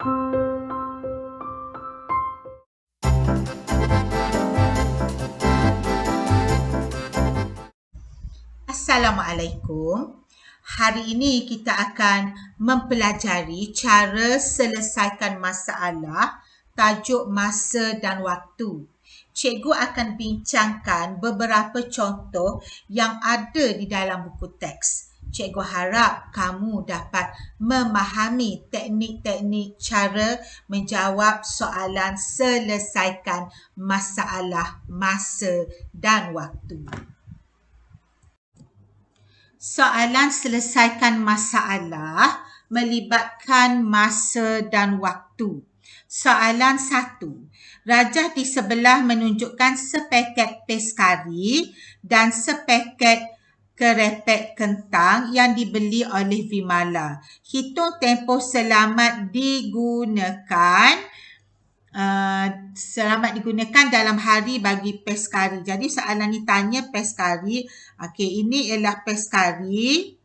Assalamualaikum. Hari ini kita akan mempelajari cara selesaikan masalah tajuk masa dan waktu. Cikgu akan bincangkan beberapa contoh yang ada di dalam buku teks. Cikgu harap kamu dapat memahami teknik-teknik cara menjawab soalan selesaikan masalah masa dan waktu. Soalan selesaikan masalah melibatkan masa dan waktu. Soalan 1. Rajah di sebelah menunjukkan sepaket peskari dan sepaket kerepek kentang yang dibeli oleh Vimala. Hitung tempoh selamat digunakan dalam hari bagi peskari. Jadi soalan ni tanya peskari. Okey, ini ialah peskari.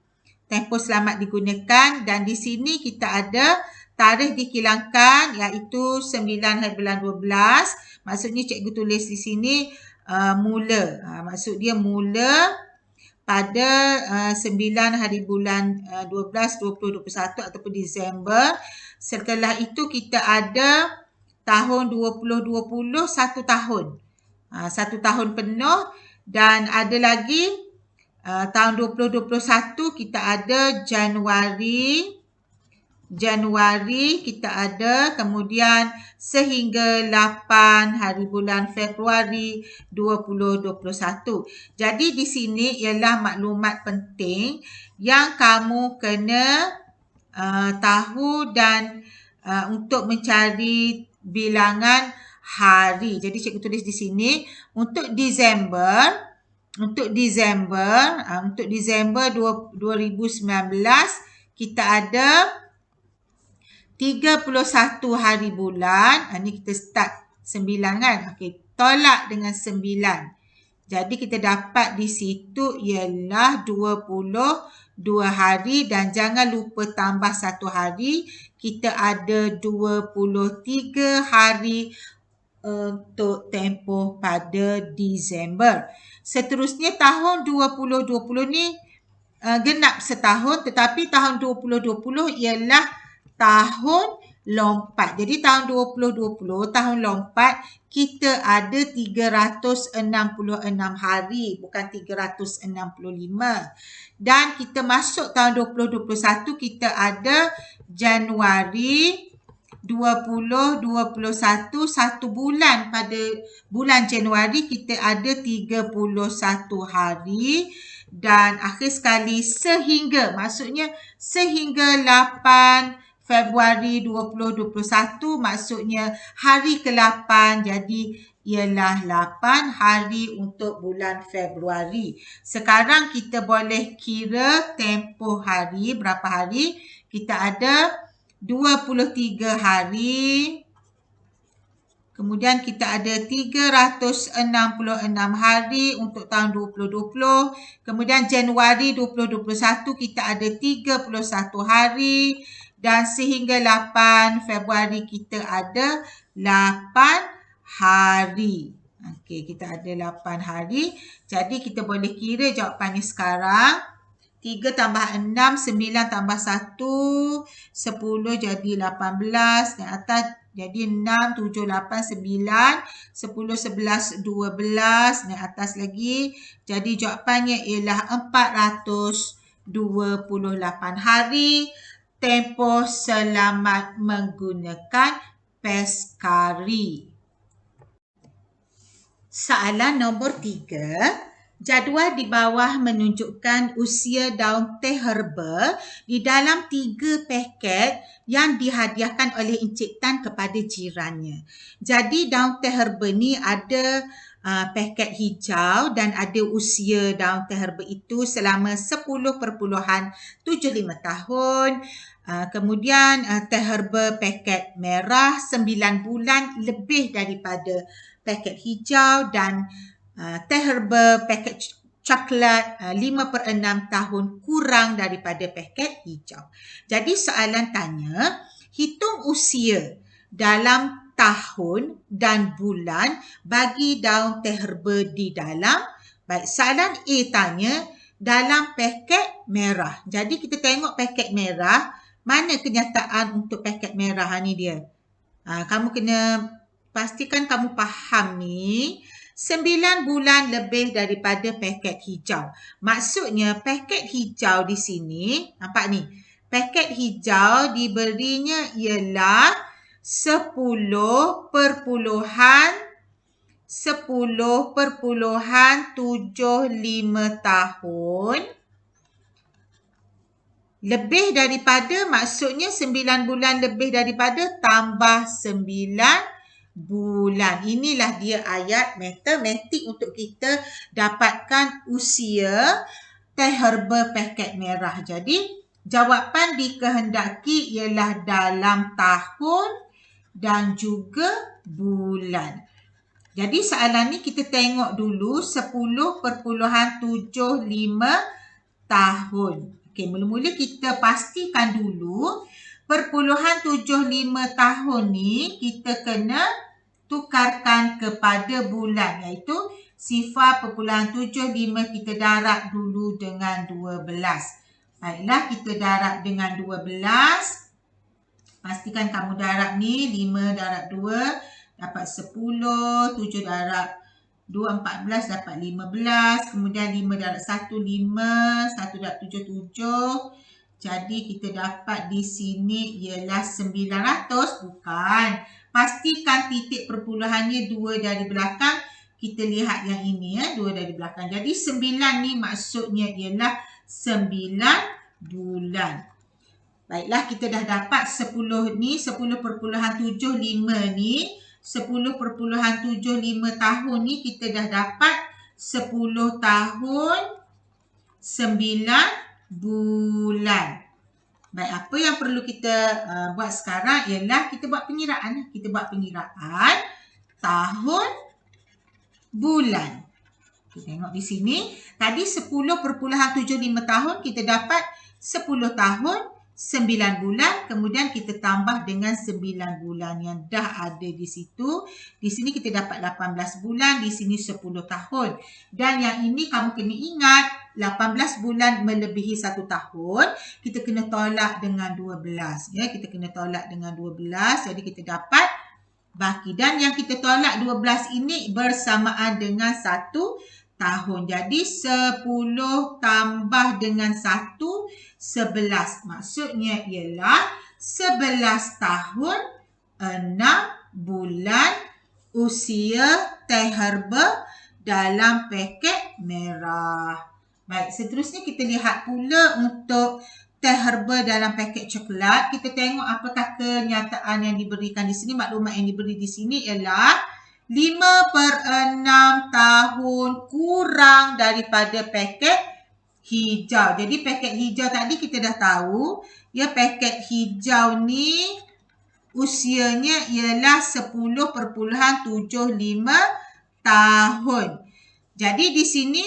Tempoh selamat digunakan dan di sini kita ada tarikh dikilangkan iaitu 9/12. Maksudnya cikgu tulis di sini mula. Maksud dia mula pada 9 hari bulan 12, 20, 21 ataupun Disember. Setelah itu kita ada tahun 2020 1 tahun. 1 tahun penuh dan ada lagi tahun 2021 kita ada Januari kita ada, kemudian sehingga 8 hari bulan Februari 2021. Jadi di sini ialah maklumat penting yang kamu kena tahu dan untuk mencari bilangan hari. Jadi cikgu tulis di sini untuk Disember 2019 kita ada 31 hari bulan. Ni kita start 9 kan. Okey, tolak dengan 9. Jadi kita dapat di situ ialah 22 hari dan jangan lupa tambah 1 hari. Kita ada 23 hari untuk tempoh pada Disember. Seterusnya tahun 2020 ni genap setahun, tetapi tahun 2020 ialah tahun lompat. Jadi tahun 2020, tahun lompat, kita ada 366 hari, bukan 365. Dan kita masuk tahun 2021, kita ada Januari 2021, 1 bulan. Pada bulan Januari kita ada 31 hari dan akhir sekali sehingga, maksudnya sehingga 8 Februari 2021, maksudnya hari ke-8, jadi ialah 8 hari untuk bulan Februari. Sekarang kita boleh kira tempoh hari, berapa hari? Kita ada 23 hari. Kemudian kita ada 366 hari untuk tahun 2020. Kemudian Januari 2021 kita ada 31 hari. Dan sehingga 8 Februari kita ada 8 hari. Okey, kita ada 8 hari. Jadi kita boleh kira jawapannya sekarang. 3 tambah 6, 9 tambah 1, 10 jadi 18. Yang atas jadi 6, 7, 8, 9, 10, 11, 12. Yang atas lagi. Jadi jawapannya ialah 428 hari. Tempoh selamat menggunakan peskari. Soalan nombor 3. Jadual di bawah menunjukkan usia daun teh herba di dalam 3 paket yang dihadiahkan oleh Encik Tan kepada jirannya. Jadi daun teh herba ni ada paket hijau dan ada usia daun teh herba itu selama 10.75 tahun. Kemudian teh herba paket merah 9 bulan lebih daripada paket hijau dan teh herba paket coklat 5/6 tahun kurang daripada paket hijau. Jadi soalan tanya, hitung usia dalam tahun dan bulan bagi daun teh herba di dalam. Baik, soalan A tanya dalam paket merah. Jadi kita tengok paket merah, mana kenyataan untuk paket merah ni dia. Kamu kena pastikan kamu faham ni. 9 bulan lebih daripada paket hijau. Maksudnya paket hijau di sini, nampak ni. Paket hijau diberinya ialah 10,75 tahun. Lebih daripada maksudnya 9 bulan lebih daripada tambah 9 bulan. Inilah dia ayat matematik untuk kita dapatkan usia teh herba paket merah. Jadi jawapan dikehendaki ialah dalam tahun dan juga bulan. Jadi soalan ni kita tengok dulu 10,75 tahun. Okey, mula-mula kita pastikan dulu 0.75 tahun ni kita kena tukarkan kepada bulan, iaitu 0.75 kita darab dulu dengan 12. Baiklah, kita darab dengan 12. Pastikan kamu darab ni, 5 darab 2 dapat 10, 7 darab 2, 14 dapat 15. Kemudian 5 darab 1, 5. 1 darab 7, 7. Jadi kita dapat di sini ialah 900. Bukan. Pastikan titik perpuluhannya 2 dari belakang. Kita lihat yang ini, 2 dari belakang. Jadi 9 ni maksudnya ialah 9 bulan. Baiklah, kita dah dapat 10 ni, 10.75 ni. 10.75 tahun ni kita dah dapat 10 tahun 9 bulan. Baik, apa yang perlu kita buat sekarang ialah kita buat pengiraan. Kita buat pengiraan tahun bulan. Kita tengok di sini. Tadi 10.75 tahun kita dapat 10 tahun 9 bulan, kemudian kita tambah dengan 9 bulan yang dah ada di situ. Di sini kita dapat 18 bulan, di sini 10 tahun. Dan yang ini kamu kena ingat, 18 bulan melebihi 1 tahun, kita kena tolak dengan 12. Ya, kita kena tolak dengan 12, jadi kita dapat baki. Dan yang kita tolak 12 ini bersamaan dengan 1 tahun. Jadi 10 tambah dengan 1, 11. Maksudnya ialah 11 tahun 6 bulan usia teh herba dalam paket merah. Baik, seterusnya kita lihat pula untuk teh herba dalam paket coklat. Kita tengok apakah kenyataan yang diberikan di sini. Maklumat yang diberi di sini ialah 5/6 tahun kurang daripada paket hijau. Jadi paket hijau tadi kita dah tahu. Ya, paket hijau ni usianya ialah 10.75 tahun. Jadi di sini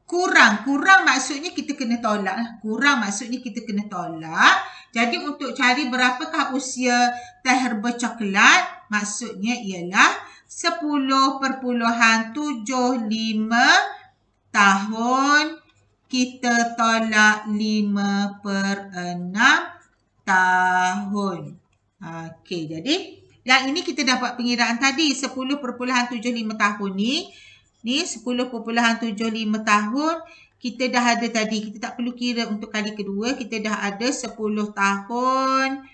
kurang. Kurang maksudnya kita kena tolak. Kurang maksudnya kita kena tolak. Jadi untuk cari berapakah usia teh herba coklat, maksudnya ialah 10.75 tahun kita tolak 5/6 tahun. Okey, jadi yang ini kita dapat pengiraan tadi 10.75 tahun ni. Ni 10.75 tahun kita dah ada tadi. Kita tak perlu kira untuk kali kedua. Kita dah ada 10 tahun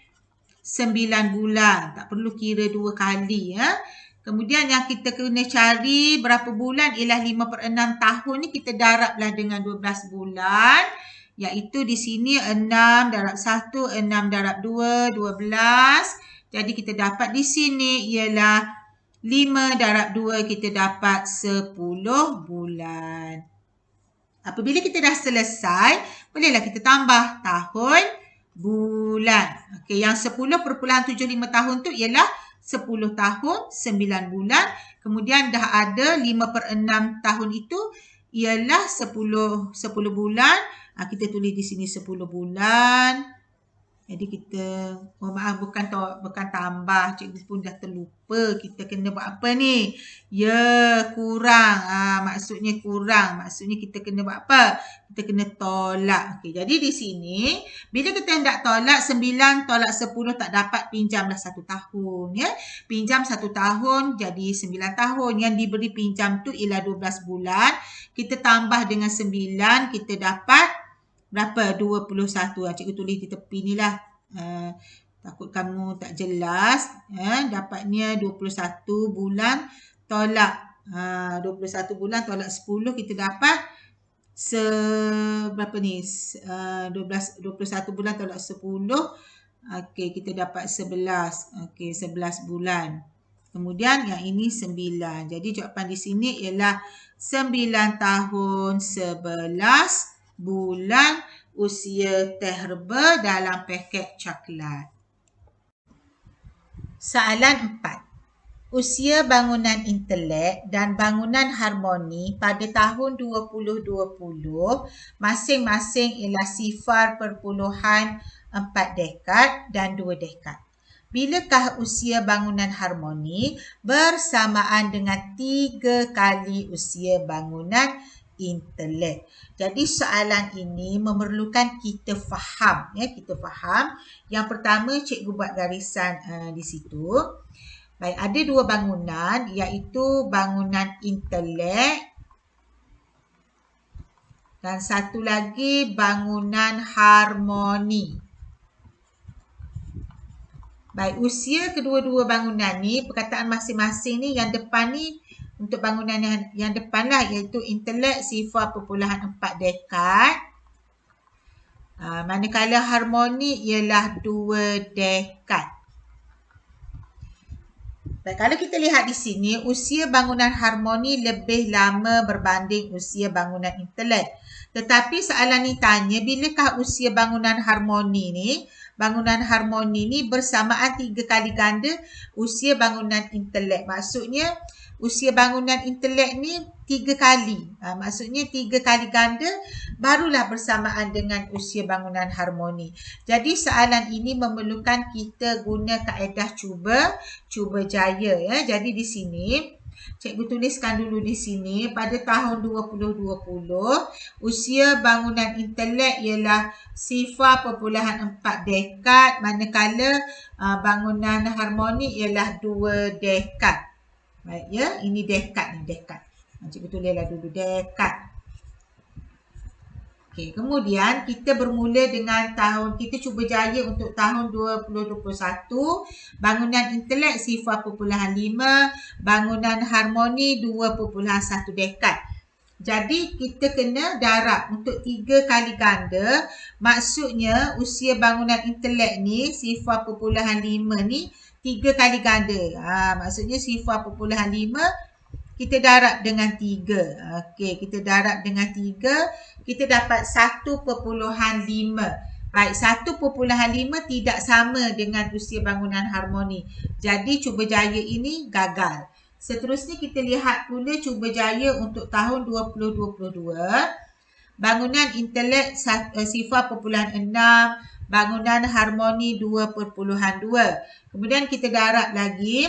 9 bulan. Tak perlu kira 2 kali ya. Kemudian yang kita kena cari berapa bulan ialah 5/6 tahun ni kita darablah dengan 12 bulan. Iaitu di sini 6 darab 1, 6 darab 2, 12. Jadi kita dapat di sini ialah 5 darab 2 kita dapat 10 bulan. Apabila kita dah selesai, bolehlah kita tambah tahun bulan. Okey, yang 10.75 tahun tu ialah 10 tahun 9 bulan. Kemudian dah ada 5/6 tahun itu ialah 10 bulan. Kita tulis di sini 10 bulan. Jadi kita, mohon maaf bukan tambah, cikgu pun dah terlupa kita kena buat apa ni? Ya, kurang. Maksudnya kurang. Maksudnya kita kena buat apa? Kita kena tolak. Okey, jadi di sini bila kita hendak tolak 9 tolak 10 tak dapat, pinjamlah 1 tahun ya. Pinjam 1 tahun jadi 9 tahun. Yang diberi pinjam tu ialah 12 bulan. Kita tambah dengan 9, kita dapat berapa? 21. Cikgu tulis di tepi ni lah. Takut kamu tak jelas. Dapatnya 21 bulan tolak. 21 bulan tolak 10 kita dapat berapa ni? 21 bulan tolak 10. Okey, kita dapat 11. Okey, 11 bulan. Kemudian yang ini 9. Jadi jawapan di sini ialah 9 tahun 11 bulan usia teh herba dalam paket coklat. Soalan 4. Usia bangunan intelek dan bangunan harmoni pada tahun 2020 masing-masing ialah 0.4 dekad dan 2 dekad. Bilakah usia bangunan harmoni bersamaan dengan 3 kali usia bangunan intelek? Jadi soalan ini memerlukan kita faham. Kita faham. Yang pertama cikgu buat garisan di situ. Baik, ada 2 bangunan iaitu bangunan intelek dan satu lagi bangunan harmoni. Baik, usia kedua-dua bangunan ni, perkataan masing-masing ni, yang depan ni untuk bangunan yang depan lah iaitu intelek 0.4 dekad. Manakala harmoni ialah 2 dekad. Baik, kalau kita lihat di sini, usia bangunan harmoni lebih lama berbanding usia bangunan intelek. Tetapi soalan ni tanya, bilakah usia bangunan harmoni ni bersamaan 3 kali ganda usia bangunan intelek. Maksudnya, usia bangunan intelek ni 3 kali. Maksudnya 3 kali ganda barulah bersamaan dengan usia bangunan harmoni. Jadi soalan ini memerlukan kita guna kaedah cuba jaya ya. Jadi di sini cikgu tuliskan dulu di sini pada tahun 2020 usia bangunan intelek ialah 0.4 dekad manakala bangunan harmoni ialah 2 dekad. Baik ya, ini dekad. Cikgu tulislah dulu dekad. Okey, kemudian kita bermula dengan kita cuba jaya untuk tahun 2021, bangunan intelek 0.5, bangunan harmoni 2.1 dekad. Jadi kita kena darab untuk 3 kali ganda, maksudnya usia bangunan intelek ni 0.5 ni 3 kali ganda. Maksudnya 0.5 kita darab dengan 3. Okey, kita darab dengan 3. Kita dapat 1.5. Baik, 1.5 tidak sama dengan usia bangunan harmoni. Jadi, cuba jaya ini gagal. Seterusnya, kita lihat pula cuba jaya untuk tahun 2022. Bangunan intelek 0.6, bangunan harmoni 2.2. Kemudian, kita darab lagi.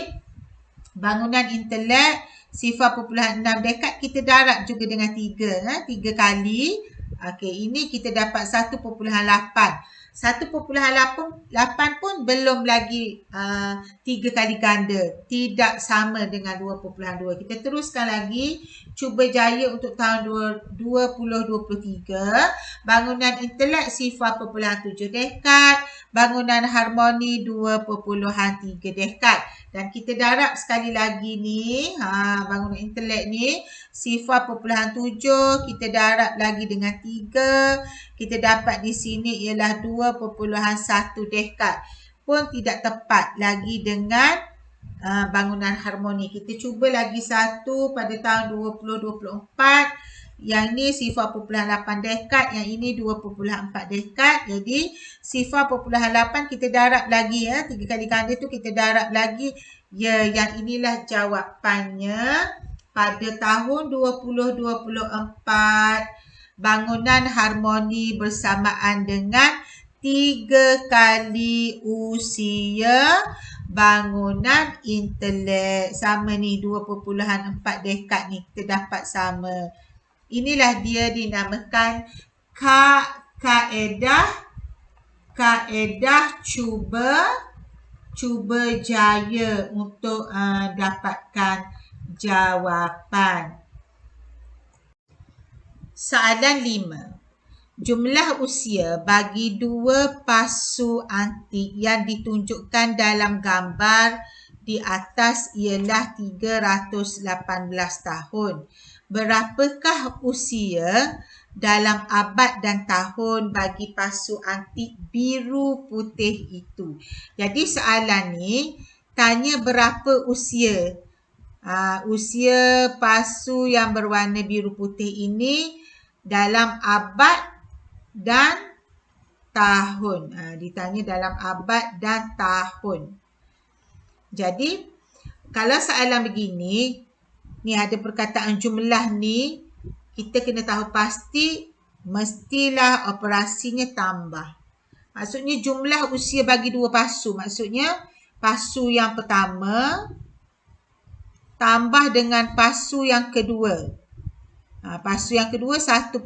Bangunan intelek 0.6 dekad kita darab juga dengan 3. 3 kali. Okey, ini kita dapat 1.8. 1.8 pun belum lagi 3 kali ganda. Tidak sama dengan 2.2. Kita teruskan lagi. Cuba jaya untuk tahun 2023. Bangunan intelek 0.7 dekad. Bangunan harmoni 2.3 dekad. Dan kita darab sekali lagi ni, bangunan intelek ni 0.7, kita darab lagi dengan 3, kita dapat di sini ialah 2.1 dekad. Pun tidak tepat lagi dengan bangunan harmoni. Kita cuba lagi satu pada tahun 2024. Yang ini 0.8 dekad, yang ini 2.4 dekad. Jadi 0.8 kita darab lagi ya. 3 kali ganda tu kita darab lagi. Ya, yang inilah jawapannya pada tahun 2024. Bangunan harmoni bersamaan dengan 3 kali usia bangunan intelek. Sama ni 2.4 dekad ni kita dapat sama. Inilah dia dinamakan kaedah cuba jaya untuk dapatkan jawapan. Soalan 5. Jumlah usia bagi dua pasu antik yang ditunjukkan dalam gambar di atas ialah 318 tahun. Berapakah usia dalam abad dan tahun bagi pasu antik biru putih itu? Jadi soalan ni tanya berapa usia. Usia pasu yang berwarna biru putih ini dalam abad dan tahun. Ditanya dalam abad dan tahun. Jadi, kalau soalan begini, ni ada perkataan jumlah ni, kita kena tahu pasti mestilah operasinya tambah. Maksudnya jumlah usia bagi dua pasu. Maksudnya pasu yang pertama tambah dengan pasu yang kedua. Pasu yang kedua 1.15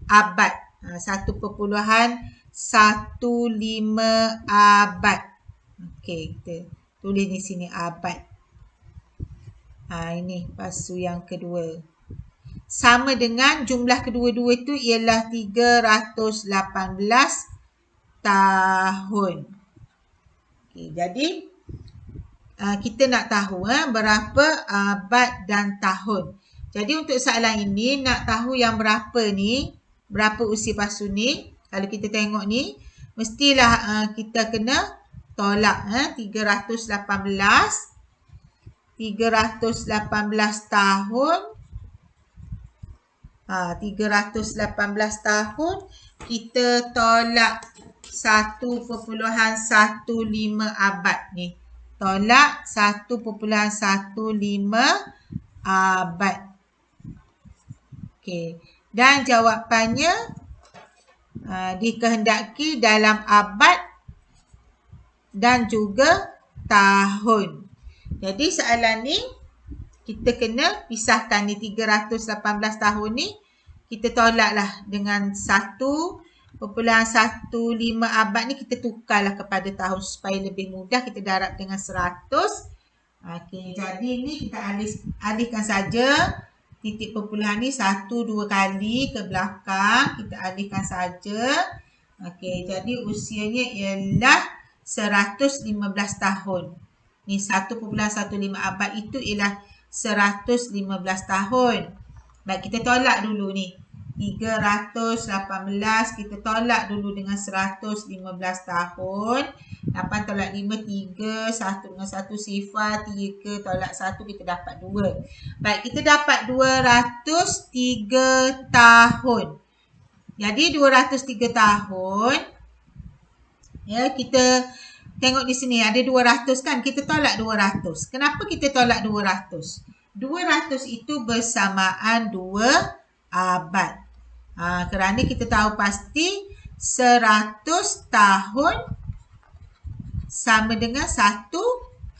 abad. 1.15 abad. Okey, kita tulis di sini abad. Ini pasu yang kedua. Sama dengan jumlah kedua-dua itu ialah 318 tahun. Okey, jadi kita nak tahu berapa abad dan tahun. Jadi untuk soalan ini nak tahu yang berapa ni, berapa usia pasu ni. Kalau kita tengok ni, mestilah kita kena tolak 318 tahun. 318 tahun kita tolak 1.15 abad ni. Tolak 1.15 abad. Okey. Dan jawapannya dikehendaki dalam abad dan juga tahun. Jadi soalan ni kita kena pisahkan ni 318 tahun ni kita tolaklah dengan 1.15 abad ni kita tukarlah kepada tahun supaya lebih mudah kita darab dengan 100. Okey, jadi ni kita alihkan saja titik perpuluhan ni 1-2 kali ke belakang, kita alihkan saja. Okey, jadi usianya ialah 115 tahun. Ni 1.15 abad itu ialah 115 tahun. Baik, kita tolak dulu ni. 318 kita tolak dulu dengan 115 tahun. 8 tolak 5 3, 1 dengan 1 sifar, 3 tolak 1 kita dapat 2. Baik, kita dapat 203 tahun. Jadi 203 tahun. Ya, kita tengok di sini ada 200 kan? Kita tolak 200. Kenapa kita tolak 200? 200 itu bersamaan 2 abad. Kerana kita tahu pasti 100 tahun sama dengan 1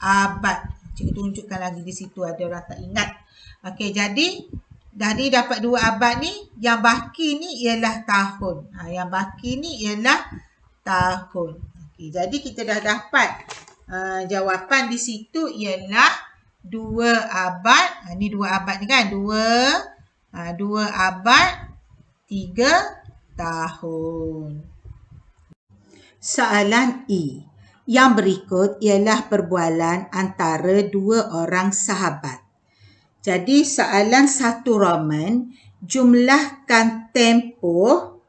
abad. Cikgu tunjukkan lagi di situ, ada orang tak ingat. Okey, jadi dari dapat 2 abad ni, yang baki ni ialah tahun. Yang baki ni ialah tahun. Okey, jadi kita dah dapat jawapan di situ ialah 2 abad. Ni 2 abad ni kan? 2 abad 3 tahun. Soalan E. Yang berikut ialah perbualan antara 2 orang sahabat. Jadi soalan 1 Roman, jumlahkan tempoh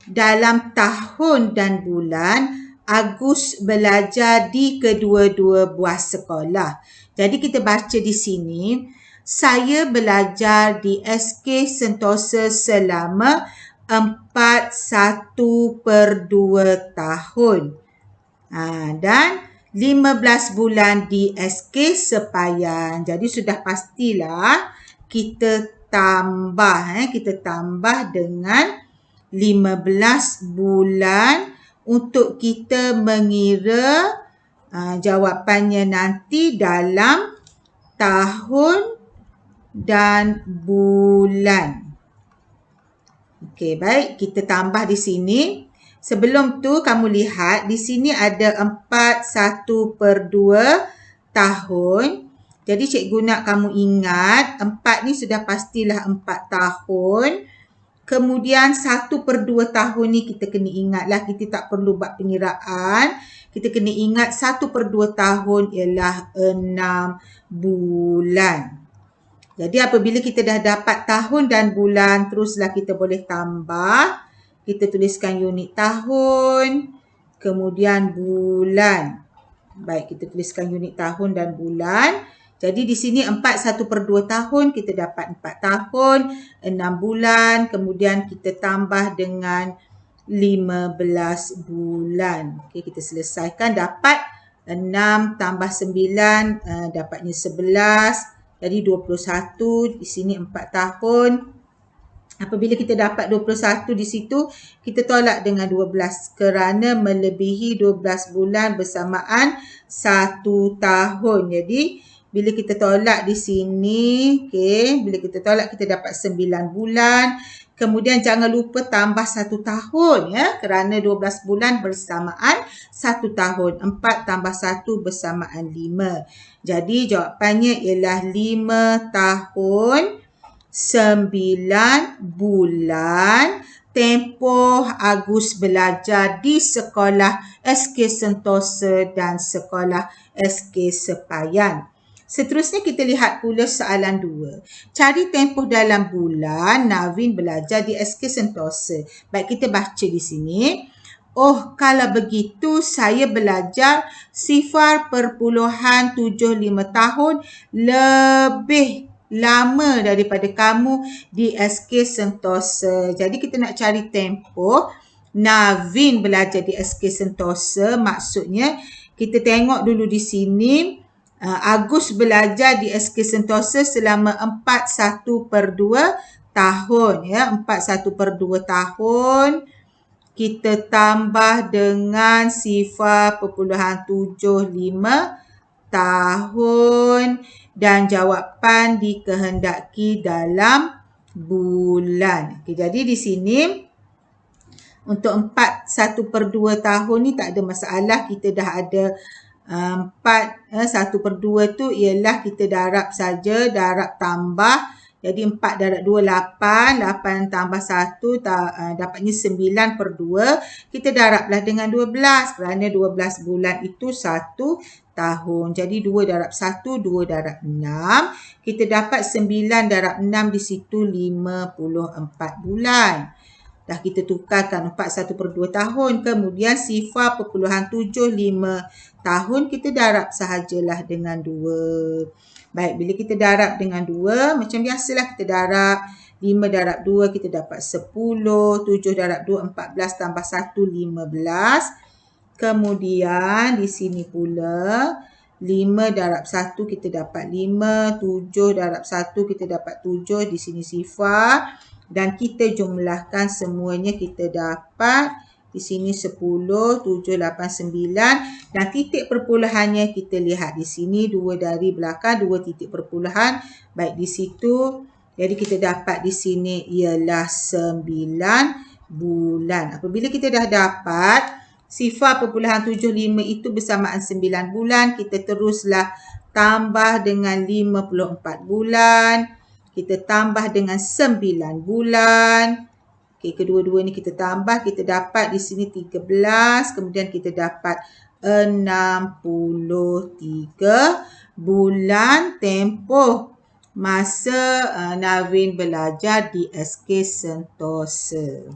dalam tahun dan bulan Agus belajar di kedua-dua buah sekolah. Jadi kita baca di sini, saya belajar di SK Sentosa selama 41/2 tahun. Dan 15 bulan di SK Sepayan. Jadi sudah pastilah kita tambah dengan 15 bulan untuk kita mengira jawapannya nanti dalam tahun dan bulan. Okey, baik. Kita tambah di sini. Sebelum tu kamu lihat di sini ada 4/1/2 tahun. Jadi cikgu nak kamu ingat 4 ni sudah pastilah 4 tahun. Kemudian 1/2 tahun ni kita kena ingatlah, kita tak perlu buat pengiraan. Kita kena ingat 1/2 tahun ialah 6 bulan. Jadi apabila kita dah dapat tahun dan bulan, teruslah kita boleh tambah. Kita tuliskan unit tahun, kemudian bulan. Baik, kita tuliskan unit tahun dan bulan. Jadi di sini 4/1/2 tahun, kita dapat 4 tahun, 6 bulan. Kemudian kita tambah dengan 15 bulan. Okey, kita selesaikan. Dapat 6 tambah 9, dapatnya 11. Jadi 21, di sini 4 tahun. Apabila kita dapat 21 di situ, kita tolak dengan 12 kerana melebihi 12 bulan bersamaan 1 tahun. Jadi, bila kita tolak di sini, okay, bila kita tolak kita dapat 9 bulan. Kemudian jangan lupa tambah 1 tahun ya, kerana 12 bulan bersamaan 1 tahun. 4 tambah 1 bersamaan 5. Jadi jawapannya ialah 5 tahun 9 bulan tempoh Agus belajar di sekolah SK Sentosa dan sekolah SK Sepayan. Seterusnya kita lihat pula soalan 2. Cari tempoh dalam bulan Navin belajar di SK Sentosa. Baik, kita baca di sini. Oh, kalau begitu saya belajar 0.75 tahun lebih lama daripada kamu di SK Sentosa. Jadi kita nak cari tempoh Navin belajar di SK Sentosa. Maksudnya kita tengok dulu di sini. Agus belajar di SK Sentosa selama 4/1/2 tahun. Ya, 4/1/2 tahun. Kita tambah dengan 0.75 tahun. Dan jawapan dikehendaki dalam bulan. Okay, jadi di sini untuk 4/1/2 tahun ni tak ada masalah. Kita dah ada 1/2 tu ialah kita darab saja, darab tambah. Jadi 4 darab 2, 8. 8 tambah 1, dapatnya 9/2. Kita darablah dengan 12 kerana 12 bulan itu 1 tahun. Jadi 2 darab 1, 2 darab 6. Kita dapat 9 darab 6 di situ 54 bulan. Dah kita tukarkan 4/1/2 tahun. Kemudian 0.75 tahun kita darab sahajalah dengan 2. Baik, bila kita darab dengan 2, macam biasalah kita darab. 5 darab 2 kita dapat 10. 7 darab 2, 14 tambah 1, 15. Kemudian di sini pula 5 darab 1 kita dapat 5. 7 darab 1 kita dapat 7. Di sini sifar. Dan kita jumlahkan semuanya kita dapat di sini 10, 7, 8, 9. Dan titik perpuluhannya kita lihat di sini 2 dari belakang, 2 titik perpuluhan. Baik di situ. Jadi kita dapat di sini ialah 9 bulan. Apabila kita dah dapat 0.75 itu bersamaan 9 bulan, kita teruslah tambah dengan 54 bulan. Kita tambah dengan 9 bulan. Okey, kedua-dua ni kita tambah. Kita dapat di sini 13. Kemudian kita dapat 63 bulan tempoh masa Navin belajar di SK Sentosa.